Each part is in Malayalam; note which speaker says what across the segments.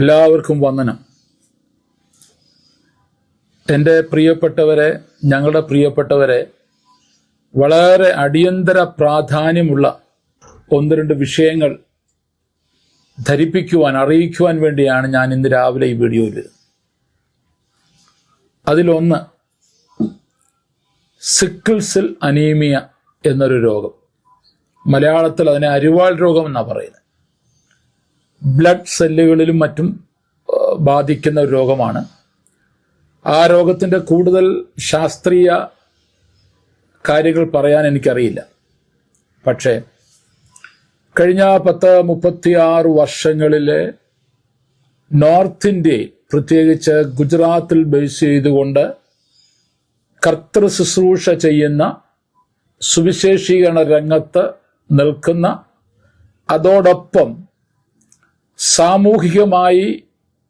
Speaker 1: എല്ലാവർക്കും വന്ദനം. എൻ്റെ പ്രിയപ്പെട്ടവരെ, ഞങ്ങളുടെ പ്രിയപ്പെട്ടവരെ, വളരെ അടിയന്തര പ്രാധാന്യമുള്ള ഒന്ന് രണ്ട് വിഷയങ്ങൾ അറിയിക്കുവാൻ വേണ്ടിയാണ് ഞാൻ ഇന്ന് രാവിലെ ഈ വീഡിയോയിൽ. അതിലൊന്ന് സിക്കിൾ സെൽ അനീമിയ എന്നൊരു രോഗം. മലയാളത്തിൽ അതിനെ അരിവാൾ രോഗം എന്നാണ് പറയുന്നത്. ബ്ലഡ് സെല്ലുകളിലും മറ്റും ബാധിക്കുന്ന ഒരു രോഗമാണ്. ആ രോഗത്തിൻ്റെ കൂടുതൽ ശാസ്ത്രീയ കാര്യങ്ങൾ പറയാൻ എനിക്കറിയില്ല. പക്ഷേ കഴിഞ്ഞ 36 വർഷങ്ങളിലെ നോർത്ത് ഇന്ത്യയിൽ, പ്രത്യേകിച്ച് ഗുജറാത്തിൽ ബേസ് ചെയ്തുകൊണ്ട് കർത്തൃ ശുശ്രൂഷ ചെയ്യുന്ന, സുവിശേഷീകരണ രംഗത്ത് നിൽക്കുന്ന, അതോടൊപ്പം സാമൂഹികമായി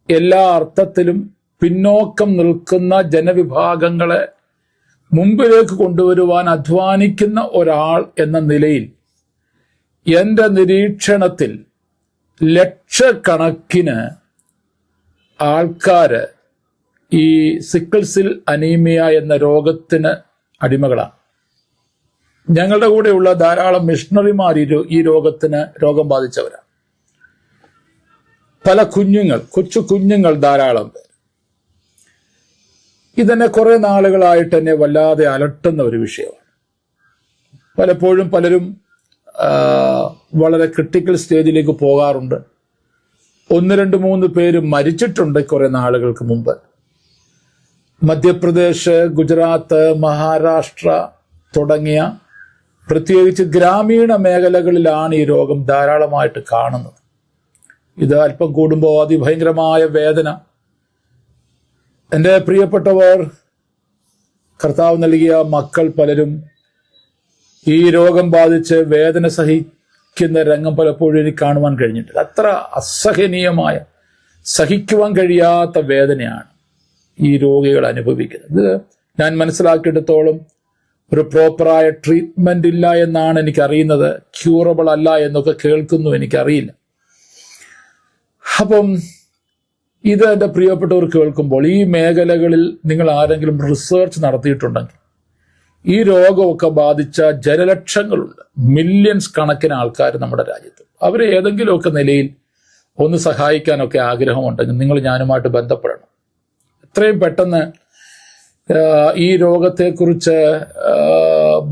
Speaker 1: എല്ലാ അർത്ഥത്തിലും പിന്നോക്കം നിൽക്കുന്ന ജനവിഭാഗങ്ങളെ മുമ്പിലേക്ക് കൊണ്ടുവരുവാൻ അധ്വാനിക്കുന്ന ഒരാൾ എന്ന നിലയിൽ എൻ്റെ നിരീക്ഷണത്തിൽ ലക്ഷക്കണക്കിന് ആൾക്കാർ ഈ സിക്കിൾ സെൽ അനീമിയ എന്ന രോഗത്തിന് അടിമകളാണ്. ഞങ്ങളുടെ കൂടെയുള്ള ധാരാളം മിഷണറിമാർ ഈ രോഗം ബാധിച്ചവരാണ്. പല കൊച്ചു കുഞ്ഞുങ്ങൾ ധാരാളം പേർ. ഇതെന്നെ കുറെ നാളുകളായിട്ട് എന്നെ വല്ലാതെ അലട്ടുന്ന ഒരു വിഷയമാണ്. പലപ്പോഴും പലരും വളരെ ക്രിട്ടിക്കൽ സ്റ്റേജിലേക്ക് പോകാറുണ്ട്. 1, 2, 3 പേര് മരിച്ചിട്ടുണ്ട് കുറെ നാളുകൾക്ക് മുമ്പ്. മധ്യപ്രദേശ്, ഗുജറാത്ത്, മഹാരാഷ്ട്ര തുടങ്ങിയ പ്രത്യേകിച്ച് ഗ്രാമീണ മേഖലകളിലാണ് ഈ രോഗം ധാരാളമായിട്ട് കാണുന്നത്. ഇത് അല്പം കൂടുമ്പോൾ അതിഭയങ്കരമായ വേദന. എൻ്റെ പ്രിയപ്പെട്ടവർ, കർത്താവ് നൽകിയ മക്കൾ പലരും ഈ രോഗം ബാധിച്ച് വേദന സഹിക്കുന്ന രംഗം പലപ്പോഴും എനിക്ക് കാണുവാൻ കഴിഞ്ഞിട്ടില്ല. അത്ര അസഹനീയമായ, സഹിക്കുവാൻ കഴിയാത്ത വേദനയാണ് ഈ രോഗികൾ അനുഭവിക്കുന്നത്. ഇത് ഞാൻ മനസ്സിലാക്കിയിടത്തോളം ഒരു പ്രോപ്പറായ ട്രീറ്റ്മെന്റ് ഇല്ല എന്നാണ് എനിക്കറിയുന്നത്. ക്യൂറബിൾ അല്ല എന്നൊക്കെ കേൾക്കുന്നു, എനിക്കറിയില്ല. അപ്പം ഇത് എൻ്റെ പ്രിയപ്പെട്ടവർ കേൾക്കുമ്പോൾ, ഈ മേഖലകളിൽ നിങ്ങൾ ആരെങ്കിലും റിസർച്ച് നടത്തിയിട്ടുണ്ടെങ്കിൽ, ഈ രോഗമൊക്കെ ബാധിച്ച ജനലക്ഷങ്ങളുണ്ട്, മില്യൺസ് കണക്കിന് ആൾക്കാർ നമ്മുടെ രാജ്യത്ത്. അവരെ ഏതെങ്കിലുമൊക്കെ നിലയിൽ ഒന്ന് സഹായിക്കാനൊക്കെ ആഗ്രഹമുണ്ടെങ്കിൽ നിങ്ങൾ ഞാനുമായിട്ട് ബന്ധപ്പെടണം. എത്രയും പെട്ടെന്ന് ഈ രോഗത്തെക്കുറിച്ച്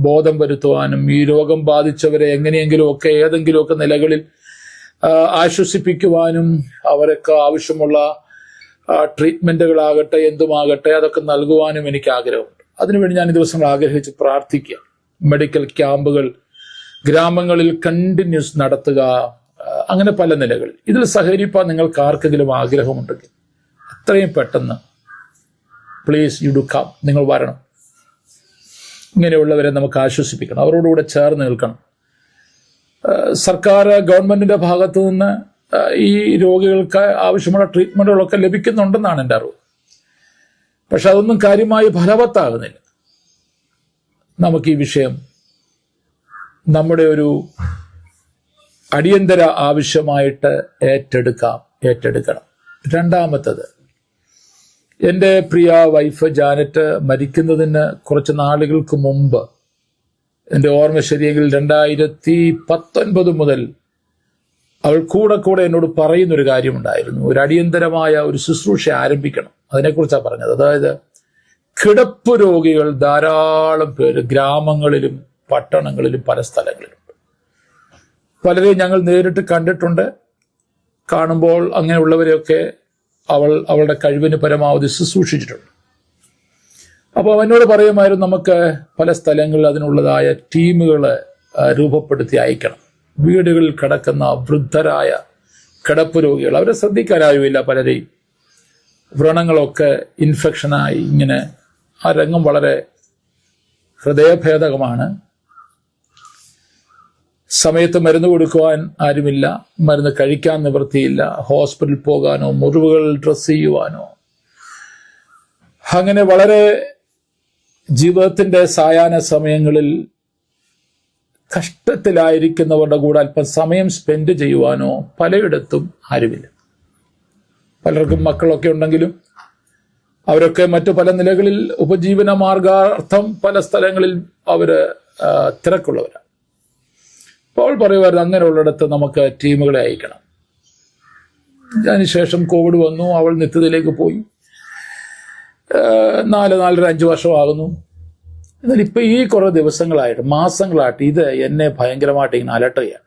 Speaker 1: ബോധം വരുത്തുവാനും, ഈ രോഗം ബാധിച്ചവരെ എങ്ങനെയെങ്കിലുമൊക്കെ ഏതെങ്കിലുമൊക്കെ നിലകളിൽ ആശ്വസിപ്പിക്കുവാനും, അവർക്ക് ആവശ്യമുള്ള ട്രീറ്റ്മെന്റുകളാകട്ടെ എന്തുമാകട്ടെ അതൊക്കെ നൽകുവാനും എനിക്ക് ആഗ്രഹമുണ്ട്. അതിനുവേണ്ടി ഞാൻ ഈ ദിവസങ്ങൾ ആഗ്രഹിച്ച് പ്രാർത്ഥിക്കുക. മെഡിക്കൽ ക്യാമ്പുകൾ ഗ്രാമങ്ങളിൽ കണ്ടിന്യൂസ് നടത്തുക, അങ്ങനെ പല നിലകളിൽ ഇതിൽ സഹകരിപ്പാൻ നിങ്ങൾക്ക് ആർക്കെങ്കിലും ആഗ്രഹമുണ്ടെങ്കിൽ എത്രയും പെട്ടെന്ന് പ്ലീസ് യു ഡു കം, നിങ്ങൾ വരണം. ഇങ്ങനെയുള്ളവരെ നമുക്ക് ആശ്വസിപ്പിക്കണം, അവരോടുകൂടെ ചേർന്ന് നിൽക്കണം. സർക്കാർ, ഗവൺമെന്റിന്റെ ഭാഗത്തു നിന്ന് ഈ രോഗികൾക്ക് ആവശ്യമുള്ള ട്രീറ്റ്മെന്റുകളൊക്കെ ലഭിക്കുന്നുണ്ടെന്നാണ് എൻ്റെ അറിവ്. പക്ഷെ അതൊന്നും കാര്യമായി ഫലവത്താകുന്നില്ല. നമുക്ക് ഈ വിഷയം നമ്മുടെ ഒരു അടിയന്തര ആവശ്യമായിട്ട് ഏറ്റെടുക്കണം. രണ്ടാമത്തത്, എൻ്റെ പ്രിയ വൈഫ് ജാനറ്റ് മരിക്കുന്നതിന് കുറച്ച് നാളുകൾക്ക് മുമ്പ്, എൻ്റെ ഓർമ്മ ശരിയെങ്കിൽ 2019 മുതൽ അവൾ കൂടെ എന്നോട് പറയുന്നൊരു കാര്യമുണ്ടായിരുന്നു. ഒരു അടിയന്തരമായ ഒരു ശുശ്രൂഷ ആരംഭിക്കണം. അതിനെക്കുറിച്ചാണ് പറഞ്ഞത്. അതായത് കിടപ്പ് രോഗികൾ ധാരാളം പേര് ഗ്രാമങ്ങളിലും പട്ടണങ്ങളിലും പല സ്ഥലങ്ങളിലുണ്ട്. പലരെയും ഞങ്ങൾ നേരിട്ട് കണ്ടിട്ടുണ്ട്. കാണുമ്പോൾ അങ്ങനെയുള്ളവരെയൊക്കെ അവളുടെ കഴിവിന് പരമാവധി ശുശ്രൂഷിച്ചിട്ടുണ്ട്. അപ്പോൾ അവനോട് പറയുമായിരുന്നു, നമുക്ക് പല സ്ഥലങ്ങളിൽ അതിനുള്ളതായ ടീമുകളെ രൂപപ്പെടുത്തി അയക്കണം. വീടുകളിൽ കിടക്കുന്ന വൃദ്ധരായ കിടപ്പ് രോഗികൾ, അവരെ ശ്രദ്ധിക്കാനായുമില്ല. പലരെയും വ്രണങ്ങളൊക്കെ ഇൻഫെക്ഷനായി ഇങ്ങനെ, ആ രംഗം വളരെ ഹൃദയഭേദകമാണ്. സമയത്ത് മരുന്ന് കൊടുക്കുവാൻ ആരുമില്ല, മരുന്ന് കഴിക്കാൻ നിവൃത്തിയില്ല, ഹോസ്പിറ്റലിൽ പോകാനോ മുറിവുകൾ ഡ്രസ് ചെയ്യുവാനോ, അങ്ങനെ വളരെ ജീവിതത്തിന്റെ സായാഹ്ന സമയങ്ങളിൽ കഷ്ടത്തിലായിരിക്കുന്നവരുടെ കൂടെ അല്പം സമയം സ്പെൻഡ് ചെയ്യുവാനോ പലയിടത്തും ആരുമില്ല. പലർക്കും മക്കളൊക്കെ ഉണ്ടെങ്കിലും അവരൊക്കെ മറ്റു പല നിലകളിൽ ഉപജീവന മാർഗാർത്ഥം പല സ്ഥലങ്ങളിൽ അവര് തിരക്കുള്ളവരാണ്. അപ്പോൾ പറയുമായിരുന്നു അങ്ങനെയുള്ളിടത്ത് നമുക്ക് ടീമുകളെ അയക്കണം. അതിനുശേഷം കോവിഡ് വന്നു, അവൾ നിത്യതയിലേക്ക് പോയി. 4-5 വർഷമാകുന്നു. എന്നാൽ ഇപ്പൊ ഈ കുറെ ദിവസങ്ങളായിട്ട്, മാസങ്ങളായിട്ട് ഇത് എന്നെ ഭയങ്കരമായിട്ട് ഇങ്ങനെ അലട്ടുകയാണ്.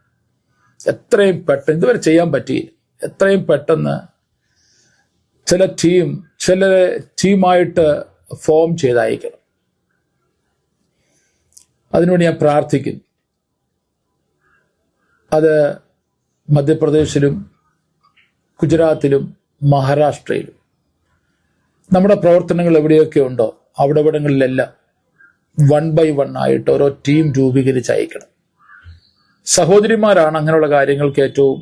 Speaker 1: എത്രയും പെട്ടെന്ന്, ഇതുവരെ ചെയ്യാൻ പറ്റിയില്ല, എത്രയും പെട്ടെന്ന് ചില ടീമായിട്ട് ഫോം ചെയ്ത് അയക്കണം. അതിനുവേണ്ടി ഞാൻ പ്രാർത്ഥിക്കുന്നു. അത് മധ്യപ്രദേശിലും ഗുജറാത്തിലും മഹാരാഷ്ട്രയിലും നമ്മുടെ പ്രവർത്തനങ്ങൾ എവിടെയൊക്കെ ഉണ്ടോ അവിടങ്ങളിലെല്ലാം 1 by 1 ആയിട്ട് ഓരോ ടീം രൂപീകരിച്ച് അയക്കണം. സഹോദരിമാരാണ് അങ്ങനെയുള്ള കാര്യങ്ങൾക്ക് ഏറ്റവും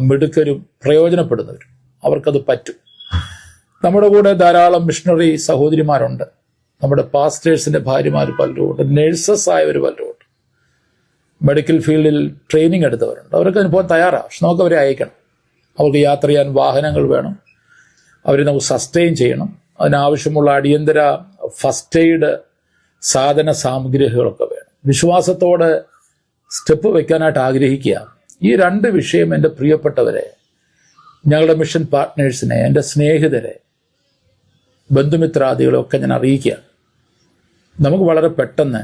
Speaker 1: മിടുക്കരും പ്രയോജനപ്പെടുന്നവരും. അവർക്കത് പറ്റും. നമ്മുടെ കൂടെ ധാരാളം മിഷണറി സഹോദരിമാരുണ്ട്. നമ്മുടെ പാസ്റ്റേഴ്സിന്റെ ഭാര്യമാർ പലരും ഉണ്ട്. നഴ്സസ് ആയവർ പലരും ഉണ്ട്. മെഡിക്കൽ ഫീൽഡിൽ ട്രെയിനിങ് എടുത്തവരുണ്ട്. അവരൊക്കെ അനുഭവം തയ്യാറാണ്. പക്ഷെ നമുക്ക് അവരെ അയക്കണം. അവർക്ക് യാത്ര ചെയ്യാൻ വാഹനങ്ങൾ വേണം. അവരെ നമുക്ക് സസ്റ്റെയിൻ ചെയ്യണം. അതിനാവശ്യമുള്ള അടിയന്തര ഫസ്റ്റ് എയ്ഡ് സാധന സാമഗ്രികളൊക്കെ വേണം. വിശ്വാസത്തോടെ സ്റ്റെപ്പ് വെക്കാനായിട്ട് ആഗ്രഹിക്കുക. ഈ 2 വിഷയം എൻ്റെ പ്രിയപ്പെട്ടവരെ, ഞങ്ങളുടെ മിഷൻ പാർട്ട്നേഴ്സിനെ, എൻ്റെ സ്നേഹിതരെ, ബന്ധുമിത്രാദികളെ ഒക്കെ ഞാൻ അറിയിക്കുക. നമുക്ക് വളരെ പെട്ടെന്ന്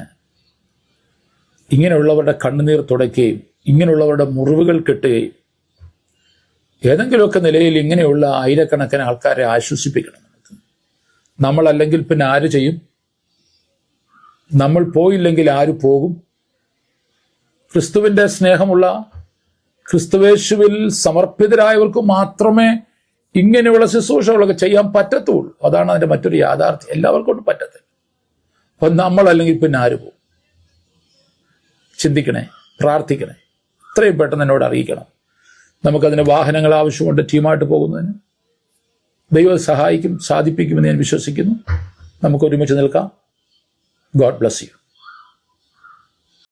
Speaker 1: ഇങ്ങനെയുള്ളവരുടെ കണ്ണുനീർ തുടയ്ക്കുകയും ഇങ്ങനെയുള്ളവരുടെ മുറിവുകൾ കെട്ടുകയും ഏതെങ്കിലുമൊക്കെ നിലയിൽ ഇങ്ങനെയുള്ള ആയിരക്കണക്കിന് ആൾക്കാരെ ആശ്വസിപ്പിക്കണം. നമ്മളല്ലെങ്കിൽ പിന്നെ ആര് ചെയ്യും? നമ്മൾ പോയില്ലെങ്കിൽ ആര് പോകും? ക്രിസ്തുവിന്റെ സ്നേഹമുള്ള, ക്രിസ്തുവേശുവിൽ സമർപ്പിതരായവർക്ക് മാത്രമേ ഇങ്ങനെയുള്ള ശുശ്രൂഷകളൊക്കെ ചെയ്യാൻ പറ്റത്തുള്ളൂ. അതാണ് അതിന്റെ മറ്റൊരു യാഥാർത്ഥ്യം. എല്ലാവർക്കും പറ്റത്തില്ല. അപ്പൊ നമ്മളല്ലെങ്കിൽ പിന്നെ ആര് പോകും? ചിന്തിക്കണേ, പ്രാർത്ഥിക്കണേ. എത്രയും പെട്ടെന്ന് എന്നോട് അറിയിക്കണം. നമുക്കതിന് വാഹനങ്ങൾ ആവശ്യമുണ്ട്. ടീമായിട്ട് പോകുന്നതിന് ദൈവം സഹായിക്കും, സാധിപ്പിക്കുമെന്ന് ഞാൻ വിശ്വസിക്കുന്നു. നമുക്ക് ഒരുമിച്ച് നിൽക്കാം. God bless you.